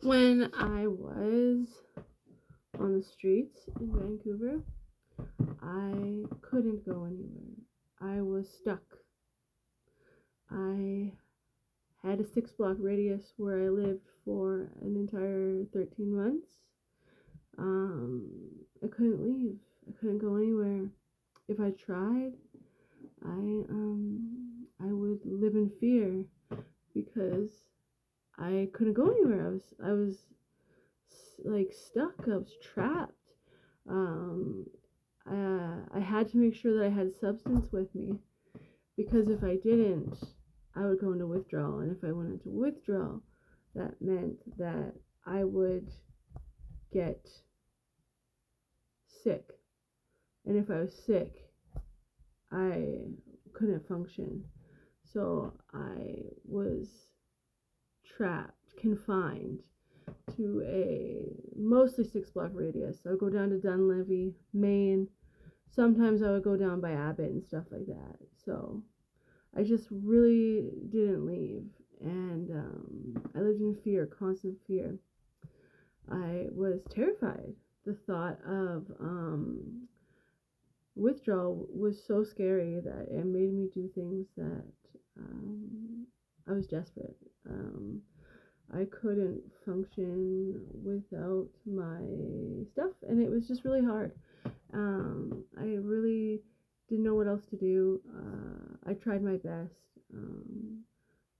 When I was on the streets in Vancouver, I couldn't go anywhere. I was stuck. I had a 6 block radius where I lived for an entire 13 months. Um, I couldn't leave. I couldn't go anywhere. If I tried, I would live in fear because I couldn't go anywhere. I was like stuck. I was trapped. Um, I had to make sure that I had substance with me because if I didn't, I would go into withdrawal. And if I went into withdrawal, that meant that I would get sick. And if I was sick, I couldn't function. So I was trapped, confined to a mostly 6 block radius. I would go down to Dunleavy, Maine. Sometimes I would go down by Abbott and stuff like that. So I just really didn't leave. And I lived in fear, constant fear. I was terrified. The thought of withdrawal was so scary that it made me do things that I was desperate. I couldn't function without my stuff, and it was just really hard. I really didn't know what else to do. I tried my best.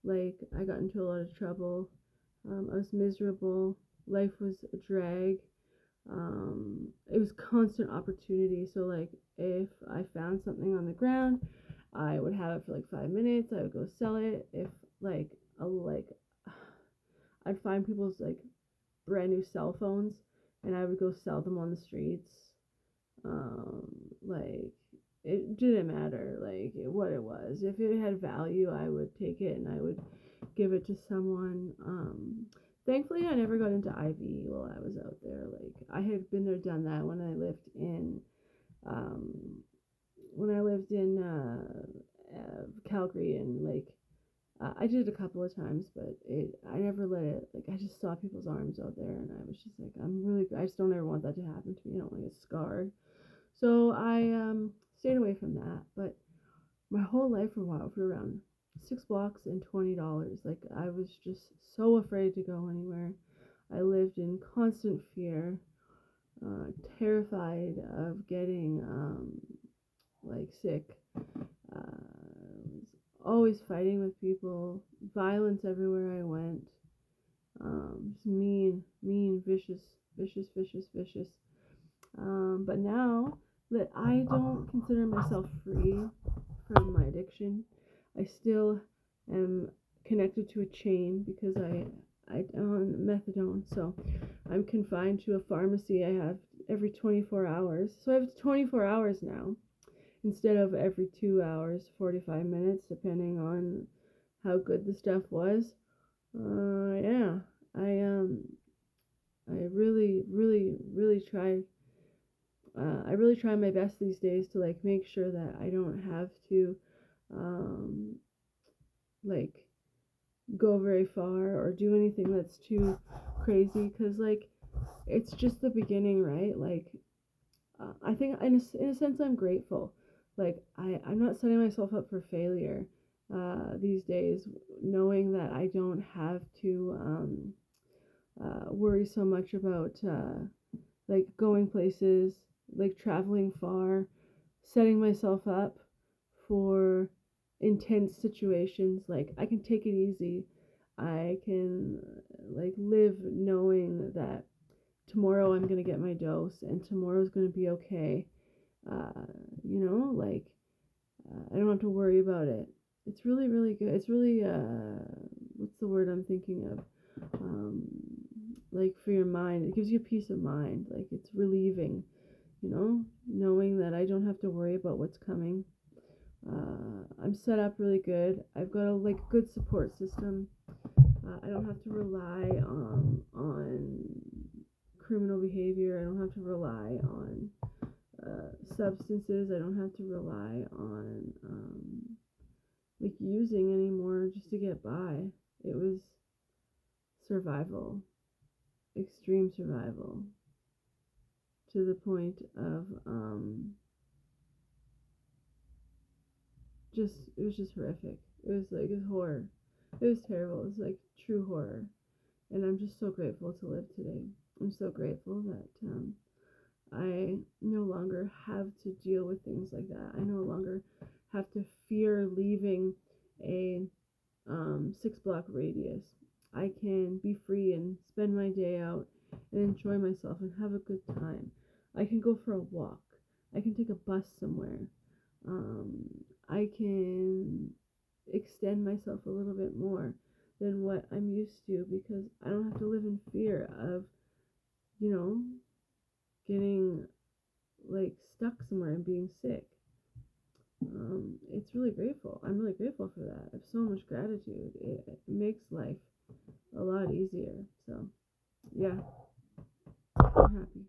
Like, I got into a lot of trouble. I was miserable. Life was a drag. It was constant opportunity. So, like, if I found something on the ground, I would have it for like 5 minutes. I would go sell it. If like like I'd find people's like brand new cell phones, and I would go sell them on the streets. Um, like it didn't matter what it was. If it had value, I would take it and I would give it to someone. Thankfully, I never got into IV while I was out there. Like I had been there, done that um, when I lived in Calgary, and like I did it a couple of times, but I never let it, like, I just saw people's arms out there, and I was just like, I just don't ever want that to happen to me. I don't want to get scarred. So I stayed away from that. But my whole life revolved around 6 blocks and $20. Like, I was just so afraid to go anywhere. I lived in constant fear, terrified of getting, like, sick. Was always fighting with people, violence everywhere I went. Just mean, vicious, vicious, vicious, vicious. But now that I don't consider myself free from my addiction, I still am connected to a chain because I'm on methadone. So I'm confined to a pharmacy I have every 24 hours. So I have 24 hours now instead of every 2 hours, 45 minutes, depending on how good the stuff was. Yeah, I I really, really, really try. I really try my best these days to like make sure that I don't have to um, like go very far or do anything that's too crazy because like it's just the beginning, right? Like I think in a sense I'm grateful. Like I'm not setting myself up for failure these days, knowing that I don't have to worry so much about like going places, like traveling far, setting myself up for intense situations. Like I can take it easy. I can like live knowing that tomorrow I'm gonna get my dose and tomorrow's gonna be okay. Uh, like I don't have to worry about it. It's really, really good. It's really what's the word I'm thinking of? Um, like for your mind, it gives you peace of mind. Like it's relieving, knowing that I don't have to worry about what's coming. I'm set up really good. I've got a like good support system. I don't have to rely on criminal behavior. I don't have to rely on substances. I don't have to rely on like using anymore just to get by. It was survival. extreme survival to the point of just it was just horrific. It was horror. It was terrible. It was like true horror. And I'm just so grateful to live today. I'm so grateful that I no longer have to deal with things like that. I no longer have to fear leaving a 6 block radius. I can be free and spend my day out and enjoy myself and have a good time. I can go for a walk. I can take a bus somewhere. Um, I can extend myself a little bit more than what I'm used to because I don't have to live in fear of, you know, getting like stuck somewhere and being sick. It's really grateful. I'm really grateful for that. I have so much gratitude. It makes life a lot easier. So, yeah, I'm happy.